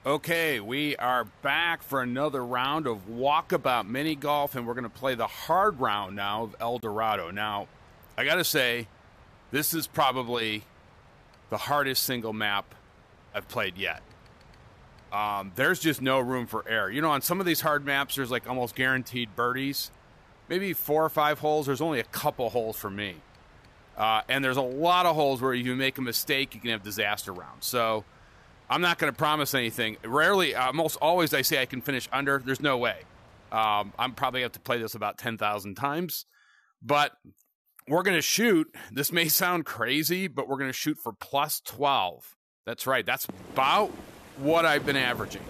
Okay, we are back for another round of Walkabout Mini Golf, and we're going to play the hard round now of El Dorado. Now, I got to say, this is probably the hardest single map I've played yet. There's just no room for error. You know, on some of these hard maps, there's like almost guaranteed birdies. Maybe 4 or 5 holes. There's only a couple holes for me. And there's a lot of holes where you make a mistake, you can have disaster rounds. So I'm not going to promise anything. Rarely, almost always I say I can finish under. There's no way. I'm probably have to play this about 10,000 times. But we're going to shoot. This may sound crazy, but we're going to shoot for plus 12. That's right. That's about what I've been averaging.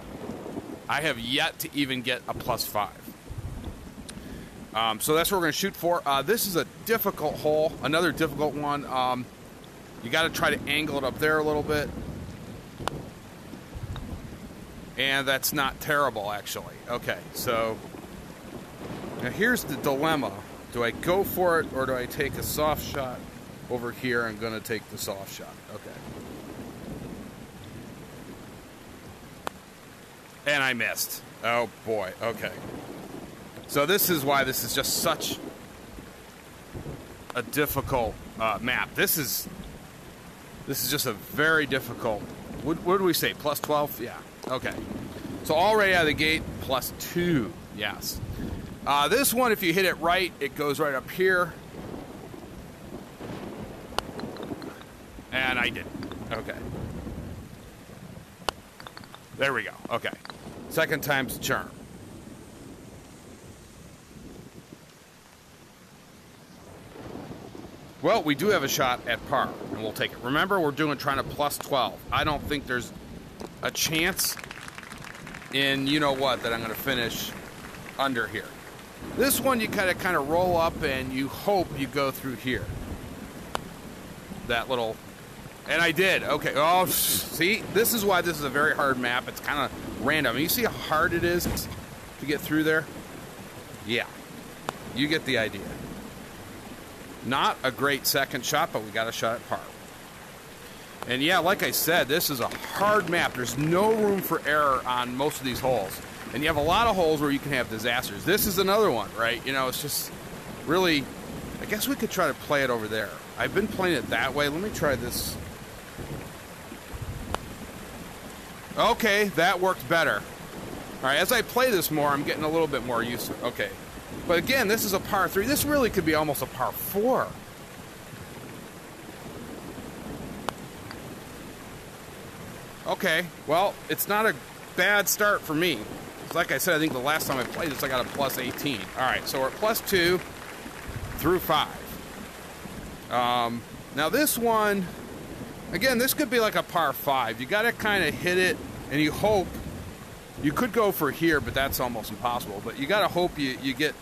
I have yet to even get a plus 5. So that's what we're going to shoot for. This is a difficult hole. Another difficult one. You got to try to angle it up there a little bit. And that's not terrible, actually. Okay, so now here's the dilemma. Do I go for it or do I take a soft shot over here? I'm going to take the soft shot. Okay. And I missed. Oh, boy. Okay. So this is why this is just such a difficult map. This is just a very difficult. What do we say? Plus 12? Yeah. Okay. So already out of the gate, plus 2. Yes. This one, if you hit it right, it goes right up here. And I didn't. Okay. There we go. Okay. Second time's a charm. Well, we do have a shot at par, and we'll take it. Remember, we're trying to plus 12. I don't think there's a chance in you-know-what that I'm going to finish under here. This one, you kind of roll up, and you hope you go through here. That little... And I did. Okay. Oh, see? This is why this is a very hard map. It's kind of random. You see how hard it is to get through there? Yeah. You get the idea. Not a great second shot, but we got a shot at par. And yeah, like I said, this is a hard map. There's no room for error on most of these holes. And you have a lot of holes where you can have disasters. This is another one, right? You know, it's just really... I guess we could try to play it over there. I've been playing it that way. Let me try this. Okay, that worked better. All right, as I play this more, I'm getting a little bit more used to it. Okay. But again, this is a par 3. This really could be almost a par 4. Okay, well, it's not a bad start for me. Like I said, I think the last time I played this, I got a plus 18. All right, so we're at plus 2 through 5. Now this one, again, this could be like a par 5. You got to kind of hit it, and you hope. You could go for here, but that's almost impossible. But you got to hope you get...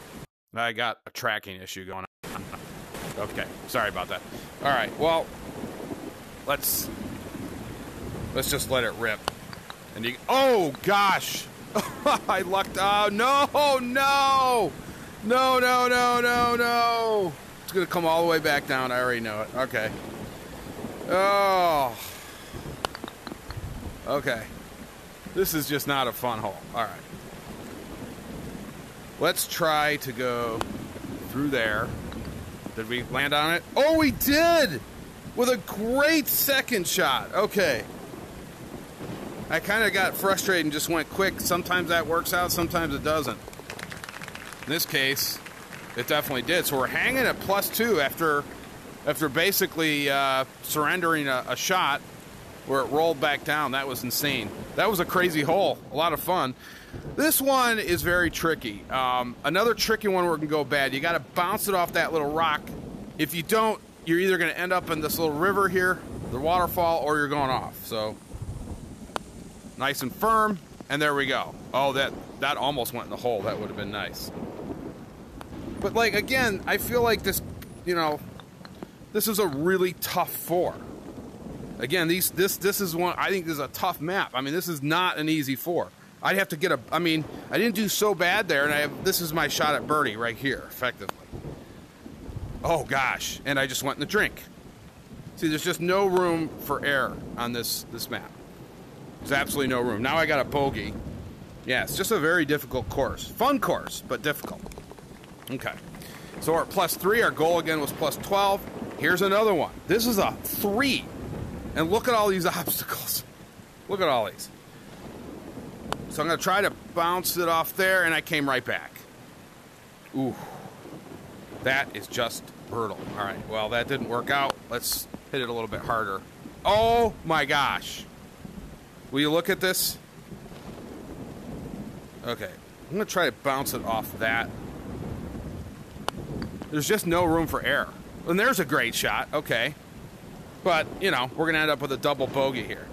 I got a tracking issue going on. Okay, sorry about that. All right, well, let's just let it rip. And you... Oh, gosh! I lucked... Oh, no! No! It's going to come all the way back down. I already know it. Okay. Oh. Okay. This is just not a fun hole. All right. Let's try to go through there. Did we land on it? Oh, we did! With a great second shot. Okay. I kind of got frustrated and just went quick. Sometimes that works out, sometimes it doesn't. In this case, it definitely did. So we're hanging at plus 2 after basically surrendering a shot where it rolled back down. That was insane. That was a crazy hole. A lot of fun. This one is very tricky. Another tricky one where it can go bad. You got to bounce it off that little rock. If you don't, you're either going to end up in this little river here, the waterfall, or you're going off. So nice and firm, and there we go. Oh, that almost went in the hole. That would have been nice. But like again, I feel like this, this is a really tough 4. Again, this is one. I think this is a tough map. I mean, this is not an easy 4. I'd have to get I mean, I didn't do so bad there, and this is my shot at birdie right here, effectively. Oh gosh, and I just went in the drink. See, there's just no room for error on this map. There's absolutely no room. Now I got a bogey. Yeah, it's just a very difficult course. Fun course, but difficult. Okay. So we're at +3. Our goal again was +12. Here's another one. This is a 3. And look at all these obstacles. Look at all these. So I'm going to try to bounce it off there, and I came right back. Ooh. That is just brutal. All right, well, that didn't work out. Let's hit it a little bit harder. Oh, my gosh. Will you look at this? Okay. I'm going to try to bounce it off that. There's just no room for error. And there's a great shot. Okay. But, you know, we're going to end up with a double bogey here.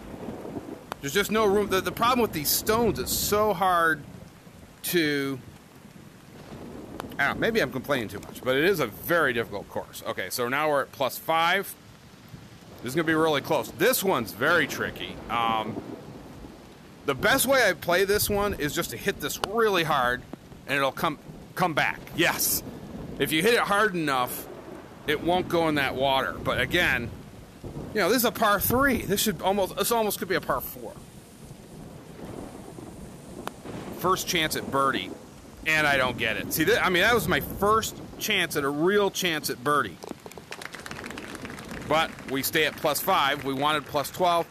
There's just no room. The problem with these stones is so hard to... I don't know, maybe I'm complaining too much, but it is a very difficult course. Okay, so now we're at +5. This is going to be really close. This one's very tricky. The best way I play this one is just to hit this really hard, and it'll come back. Yes. If you hit it hard enough, it won't go in that water. But again, you know, this is a par 3. This almost could be a par 4. First chance at birdie, and I don't get it. See, I mean, that was my first chance at a real chance at birdie. But we stay at +5. We wanted +12.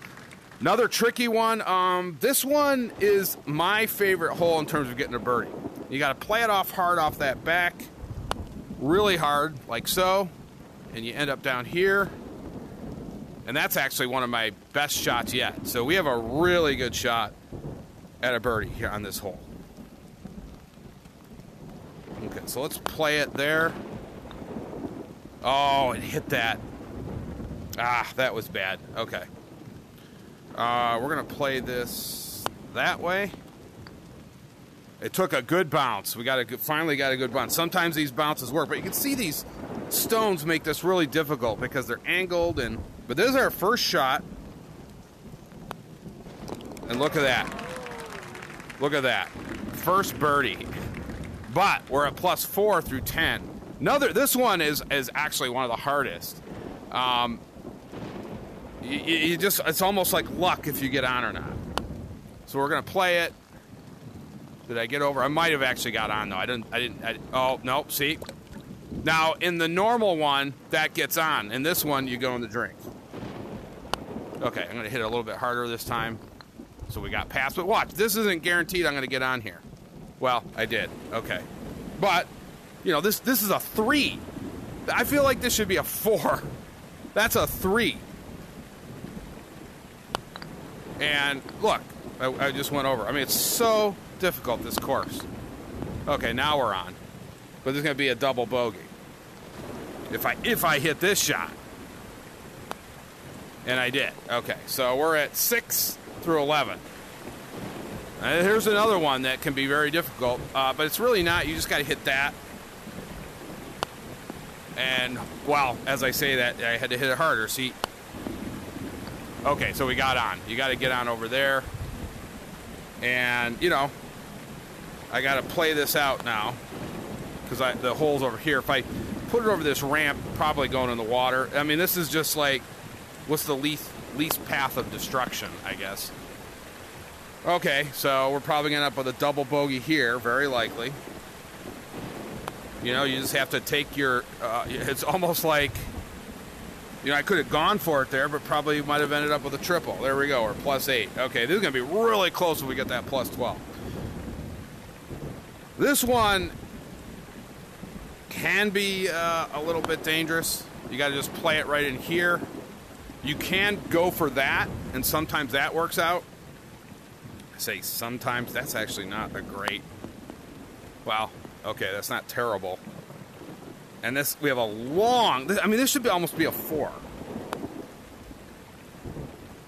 Another tricky one. This one is my favorite hole in terms of getting a birdie. You got to play it off hard off that back, really hard, like so, and you end up down here. And that's actually one of my best shots yet. So we have a really good shot at a birdie here on this hole. Okay, so let's play it there. Oh, it hit that. Ah, that was bad. Okay. We're going to play this that way. It took a good bounce. We finally got a good bounce. Sometimes these bounces work, but you can see these stones make this really difficult because they're angled. But this is our first shot. And look at that. Look at that. First birdie. But we're at +4 through 10. This one is actually one of the hardest. It's almost like luck if you get on or not. So we're going to play it. Did I get over? I might have actually got on, though. I didn't. Oh, no, see? Now, in the normal one, that gets on. In this one, you go in the drink. Okay, I'm going to hit it a little bit harder this time. So we got past. But watch, this isn't guaranteed I'm going to get on here. Well, I did. Okay. But, you know, this is a 3. I feel like this should be a 4. That's a 3. And, look, I just went over. I mean, it's so difficult, this course. Okay, now we're on. But there's going to be a double bogey. If I hit this shot. And I did. Okay, so we're at 6 through 11. And here's another one that can be very difficult. But it's really not. You just got to hit that. And, well, as I say that, I had to hit it harder. See? Okay, so we got on. You got to get on over there. And, you know, I got to play this out now. Because the hole's over here. If I put it over this ramp, probably going in the water. I mean, this is just like, what's the least path of destruction, I guess. Okay, so we're probably going to end up with a double bogey here, very likely. You know, you just have to take your, it's almost like, you know, I could have gone for it there, but probably might have ended up with a triple. There we go, or +8. Okay, this is going to be really close if we get that +12. This one can be a little bit dangerous. You got to just play it right in here. You can go for that, and sometimes that works out. I say sometimes. That's actually not a great... Well, okay, that's not terrible. And this, we have a long... I mean, this should almost be a 4.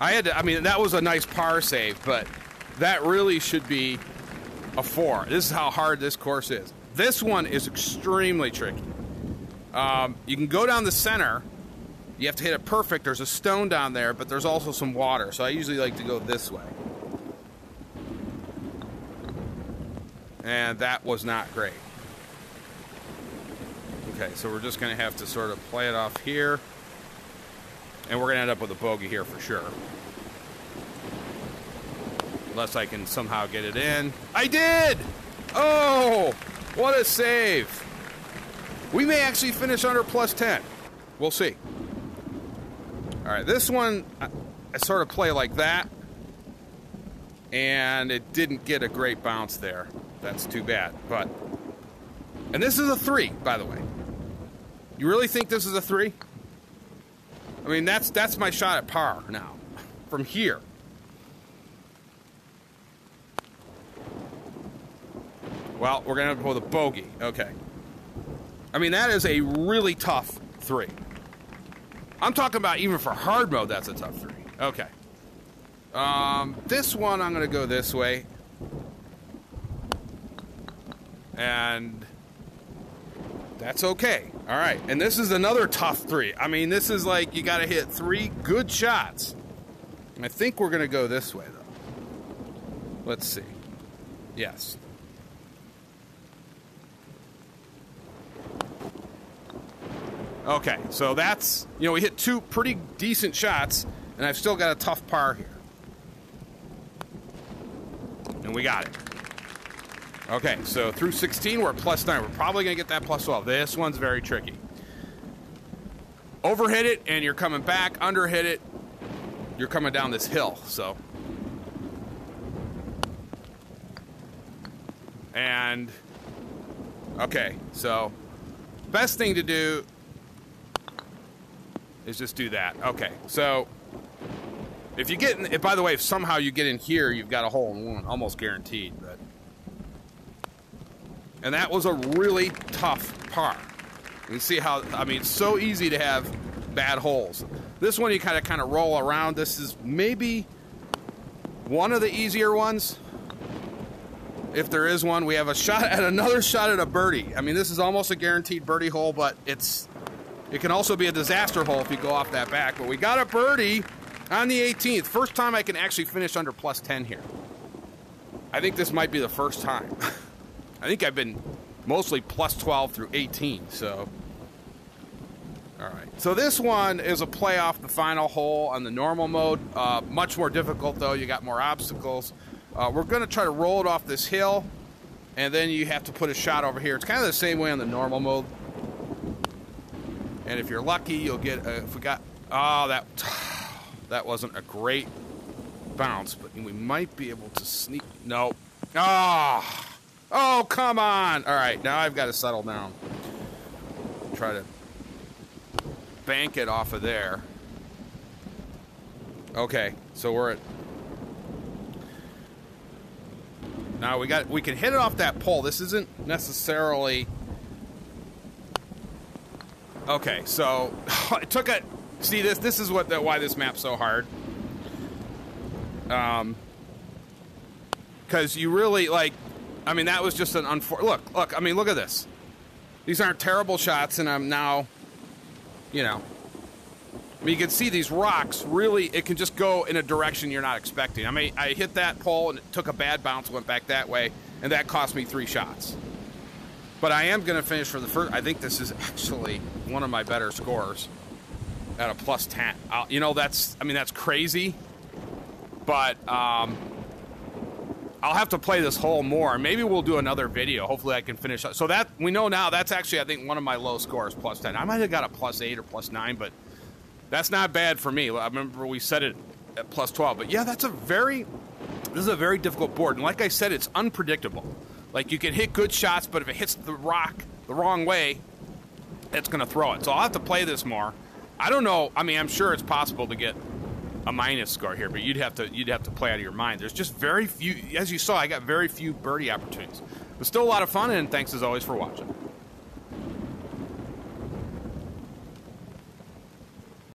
I mean, that was a nice par save, but that really should be a 4. This is how hard this course is. This one is extremely tricky. You can go down the center. You have to hit it perfect. There's a stone down there, but there's also some water. So I usually like to go this way. And that was not great. Okay, so we're just going to have to sort of play it off here. And we're going to end up with a bogey here for sure. Unless I can somehow get it in. I did! Oh, what a save. We may actually finish under plus 10. We'll see. All right, this one, I sort of play like that. And it didn't get a great bounce there. That's too bad. But, and this is a 3, by the way. You really think this is a 3? I mean, that's my shot at par now. From here. Well, we're going to go with a bogey. Okay. I mean, that is a really tough 3. I'm talking about even for hard mode, that's a tough 3. Okay. This one, I'm going to go this way. And that's okay. All right. And this is another tough 3. I mean, this is like you got to hit 3 good shots. And I think we're going to go this way, though. Let's see. Yes. Okay, so that's, you know, we hit 2 pretty decent shots, and I've still got a tough par here. And we got it. Okay, so through 16, we're at plus 9. We're probably going to get that plus 12. This one's very tricky. Overhit it, and you're coming back. Underhit it, you're coming down this hill, so. And, okay, so best thing to do is just do that. Okay, so if you get in, by the way, if somehow you get in here, you've got a hole in one, almost guaranteed. But and that was a really tough par. You can see how, I mean, it's so easy to have bad holes. This one you kind of roll around. This is maybe one of the easier ones, if there is one. We have another shot at a birdie. I mean, this is almost a guaranteed birdie hole, but it can also be a disaster hole if you go off that back. But we got a birdie on the 18th. First time I can actually finish under plus 10 here. I think this might be the first time. I think I've been mostly plus 12 through 18, so. All right. So this one is a play off the final hole on the normal mode. Much more difficult, though. You got more obstacles. We're going to try to roll it off this hill, and then you have to put a shot over here. It's kind of the same way on the normal mode. And if you're lucky, you'll get, if we got, oh, that wasn't a great bounce, but we might be able to sneak, no. Oh, come on. All right, now I've got to settle down. Try to bank it off of there. Okay, so we're at, now we can hit it off that pole. This isn't necessarily, okay, so it took a, see this is why this map's so hard. Because you really, like, I mean, that was just an look, I mean, look at this. These aren't terrible shots, and I'm now, you know, I mean, you can see these rocks, really, it can just go in a direction you're not expecting. I mean, I hit that pole, and it took a bad bounce, went back that way, and that cost me 3 shots. But I am going to finish for the first, I think this is actually one of my better scores at a plus 10. You know, that's, I mean, that's crazy, but I'll have to play this hole more. Maybe we'll do another video. Hopefully I can finish. So that, we know now, that's actually, I think, one of my low scores, plus 10. I might have got a plus 8 or plus 9, but that's not bad for me. I remember we set it at plus 12. But yeah, this is a very difficult board. And like I said, it's unpredictable. Like, you can hit good shots, but if it hits the rock the wrong way, it's going to throw it. So I'll have to play this more. I don't know. I mean, I'm sure it's possible to get a minus score here, but you'd have to play out of your mind. There's just very few, as you saw, I got very few birdie opportunities. But still a lot of fun, and thanks as always for watching.